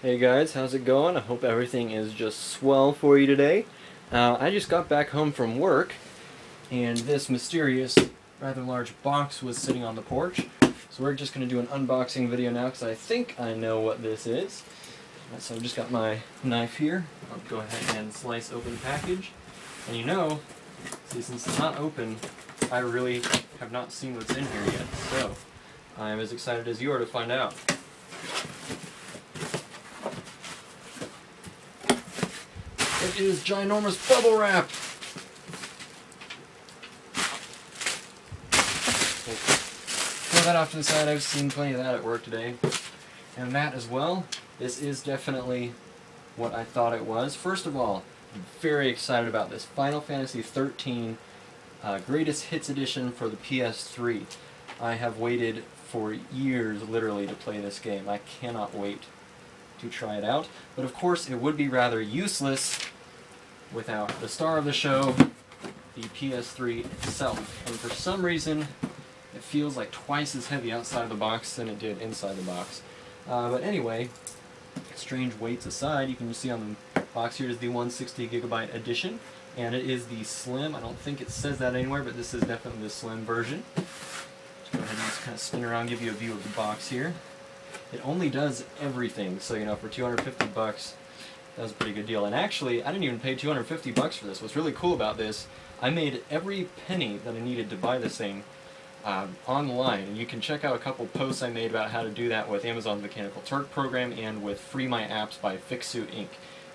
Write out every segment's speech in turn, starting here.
Hey guys, how's it going? I hope everything is just swell for you today. I just got back home from work, and this mysterious, rather large box was sitting on the porch. So we're just going to do an unboxing video now because I think I know what this is. So I've just got my knife here. I'll go ahead and slice open the package. And see, since it's not open, I really have not seen what's in here yet. So I'm as excited as you are to find out. It is ginormous bubble wrap! Throw that off to the side. I've seen plenty of that at work today. And that as well. This is definitely what I thought it was. First of all, I'm very excited about this. Final Fantasy XIII Greatest Hits Edition for the PS3. I have waited for years, literally, to play this game. I cannot wait to try it out. But of course, it would be rather useless without the star of the show, the PS3 itself. And for some reason, it feels like twice as heavy outside of the box than it did inside the box. But anyway, strange weights aside, you can see on the box here is the 160GB edition, and it is the slim. I don't think it says that anywhere, but this is definitely the slim version. Let's go ahead and just kind of spin around, give you a view of the box here. It only does everything, so for 250 bucks, that was a pretty good deal. And actually, I didn't even pay 250 bucks for this. What's really cool about this, I made every penny that I needed to buy this thing online, and you can check out a couple posts I made about how to do that with Amazon's Mechanical Turk program and with Free My Apps by Fixsuit Inc.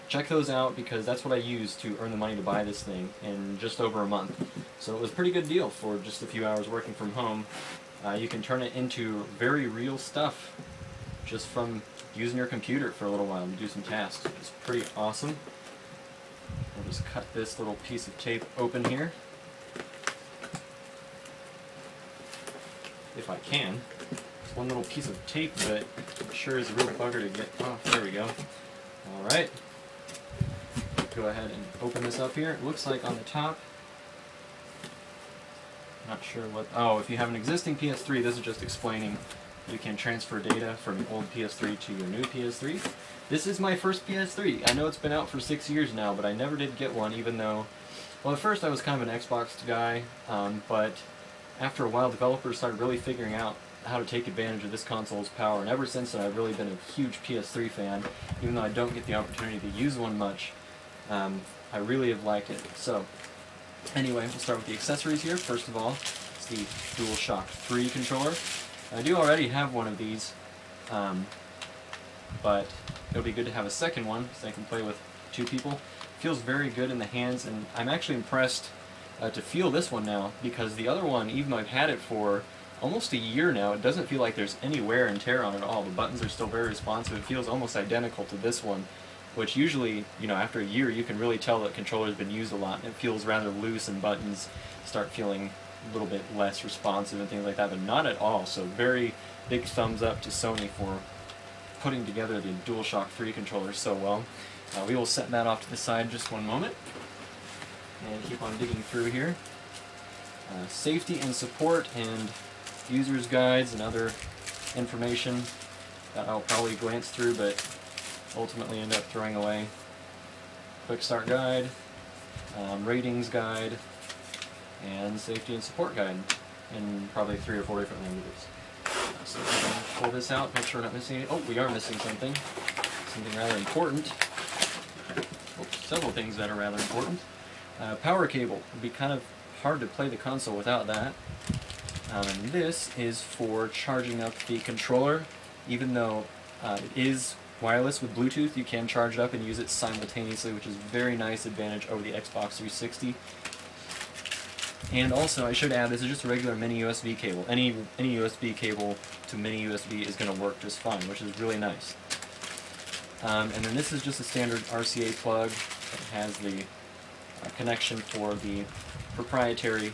Check those out because that's what I used to earn the money to buy this thing in just over a month. So it was a pretty good deal for just a few hours working from home. You can turn it into very real stuff just from using your computer for a little while and do some tasks. It's pretty awesome. I'll just cut this little piece of tape open here. If I can. It's one little piece of tape, but it sure is a real bugger to get off. There we go. Alright. Go ahead and open this up here. It looks like on the top, not sure what, oh, if you have an existing PS3, this is just explaining you can transfer data from your old PS3 to your new PS3. This is my first PS3. I know it's been out for 6 years now, but I never did get one, even though, well, at first I was kind of an Xbox guy, but after a while developers started really figuring out how to take advantage of this console's power, and ever since then I've really been a huge PS3 fan, even though I don't get the opportunity to use one much. I really have liked it. So, anyway, we'll start with the accessories here. First of all, it's the DualShock 3 controller. I do already have one of these, but it'll be good to have a second one so I can play with two people. It feels very good in the hands, and I'm actually impressed to feel this one now, because the other one, even though I've had it for almost a year now, it doesn't feel like there's any wear and tear on it at all. The buttons are still very responsive. It feels almost identical to this one, which usually, after a year you can really tell that the controller's been used a lot, and it feels rather loose and buttons start feeling a little bit less responsive and things like that, but not at all. So very big thumbs up to Sony for putting together the DualShock 3 controller so well. We will set that off to the side just one moment and keep on digging through here. Safety and support and user's guides and other information that I'll probably glance through but ultimately end up throwing away. Quick start guide, ratings guide, and safety and support guide in probably 3 or 4 different languages. So we're going to pull this out, make sure we're not missing it. Oh, we are missing something. Something rather important. Oops, several things that are rather important. Power cable. It would be kind of hard to play the console without that. And this is for charging up the controller. Even though it is wireless with Bluetooth, you can charge it up and use it simultaneously, which is a very nice advantage over the Xbox 360. And also, I should add, this is just a regular mini USB cable. Any USB cable to mini USB is going to work just fine, which is really nice. And then this is just a standard RCA plug that has the connection for the proprietary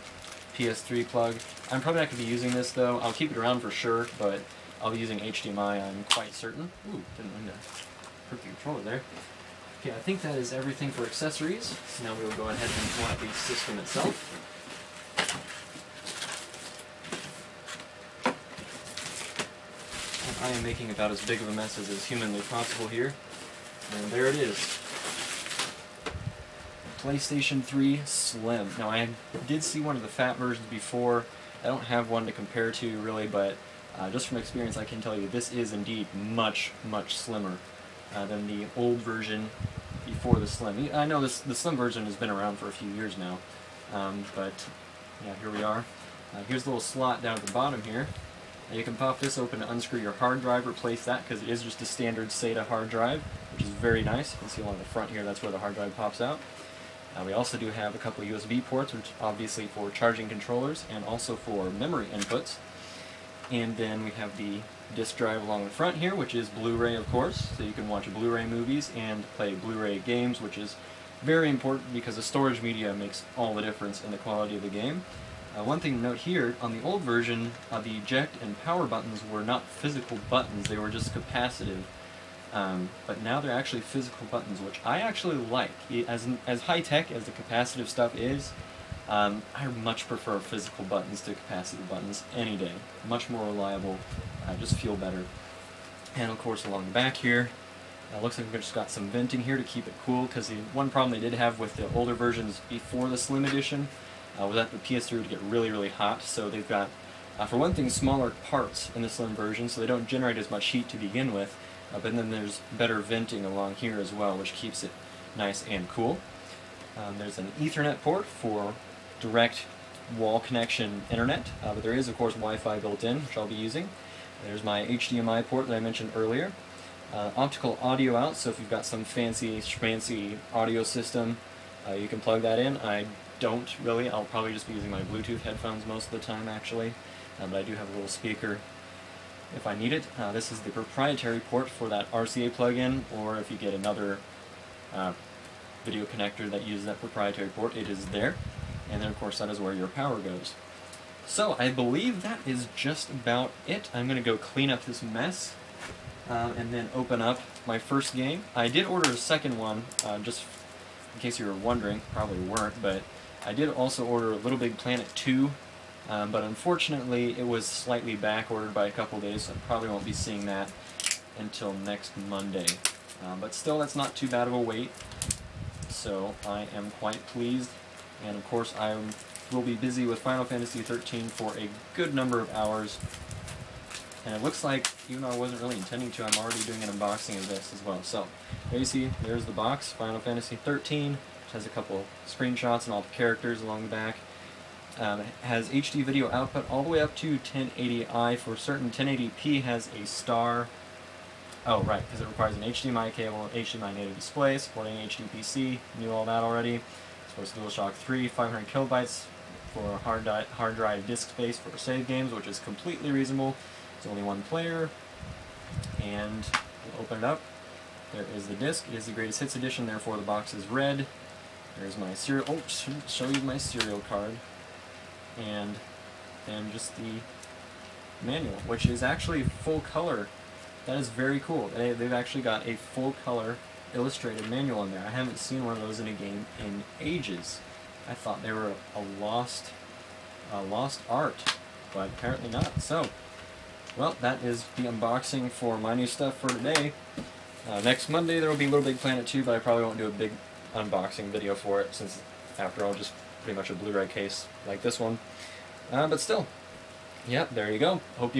PS3 plug. I'm probably not going to be using this though. I'll keep it around for sure, but I'll be using HDMI, I'm quite certain. Ooh, didn't mean to hurt the controller there. Okay, I think that is everything for accessories. So now we will go ahead and pull out the system itself. I am making about as big of a mess as is humanly possible here. And there it is. PlayStation 3 Slim. Now I did see one of the fat versions before. I don't have one to compare to really, but just from experience I can tell you this is indeed much, much slimmer than the old version before the Slim. I know the Slim version has been around for a few years now, but yeah, here we are. Here's the little slot down at the bottom here. You can pop this open to unscrew your hard drive, replace that because it is just a standard SATA hard drive, which is very nice. You can see along the front here, that's where the hard drive pops out. We also do have a couple USB ports, which obviously for charging controllers and also for memory inputs. And then we have the disk drive along the front here, which is Blu-ray, of course, so you can watch Blu-ray movies and play Blu-ray games, which is very important because the storage media makes all the difference in the quality of the game. One thing to note here, on the old version, the eject and power buttons were not physical buttons, they were just capacitive. But now they're actually physical buttons, which I actually like. As high-tech as the capacitive stuff is, I much prefer physical buttons to capacitive buttons any day. Much more reliable, just feel better. And of course along the back here, looks like we've just got some venting here to keep it cool, because the one problem they did have with the older versions before the Slim Edition was that the PS3 would get really, really hot, so they've got, for one thing, smaller parts in the Slim version, so they don't generate as much heat to begin with, but then there's better venting along here as well, which keeps it nice and cool. There's an Ethernet port for direct wall connection internet, but there is, of course, Wi-Fi built in, which I'll be using. There's my HDMI port that I mentioned earlier. Optical audio out, so if you've got some fancy schmancy audio system, you can plug that in. I don't really. I'll probably just be using my Bluetooth headphones most of the time, actually, but I do have a little speaker if I need it. This is the proprietary port for that RCA plug-in, or if you get another video connector that uses that proprietary port, it is there. And then, of course, that is where your power goes. So, I believe that is just about it. I'm going to go clean up this mess, and then open up my first game. I did order a second one, just in case you were wondering, probably weren't, but I did also order Little Big Planet 2, but unfortunately it was slightly back ordered by a couple days, so I probably won't be seeing that until next Monday. But still, that's not too bad of a wait, so I am quite pleased. And of course I will be busy with Final Fantasy XIII for a good number of hours. And it looks like, even though I wasn't really intending to, I'm already doing an unboxing of this as well. So, there you see, there's the box, Final Fantasy XIII, which has a couple screenshots and all the characters along the back. It has HD video output all the way up to 1080i. For certain, 1080p has a star. Oh, right, because it requires an HDMI cable, HDMI native display, supporting HDPC, knew all that already. Supports DualShock 3, 500 kilobytes for hard drive disk space for save games, which is completely reasonable. It's only one player, and we'll open it up. There is the disc. It is the Greatest Hits edition, therefore the box is red. There's my serial. Oh, show you my serial card, and then just the manual, which is actually full color. That is very cool. They've actually got a full color illustrated manual in there. I haven't seen one of those in a game in ages. I thought they were a lost art, but apparently not. So, well, that is the unboxing for my new stuff for today. Next Monday there will be Little Big Planet 2, but I probably won't do a big unboxing video for it, since after all, just pretty much a Blu-ray case like this one. But still, yeah, there you go. Hope you enjoyed.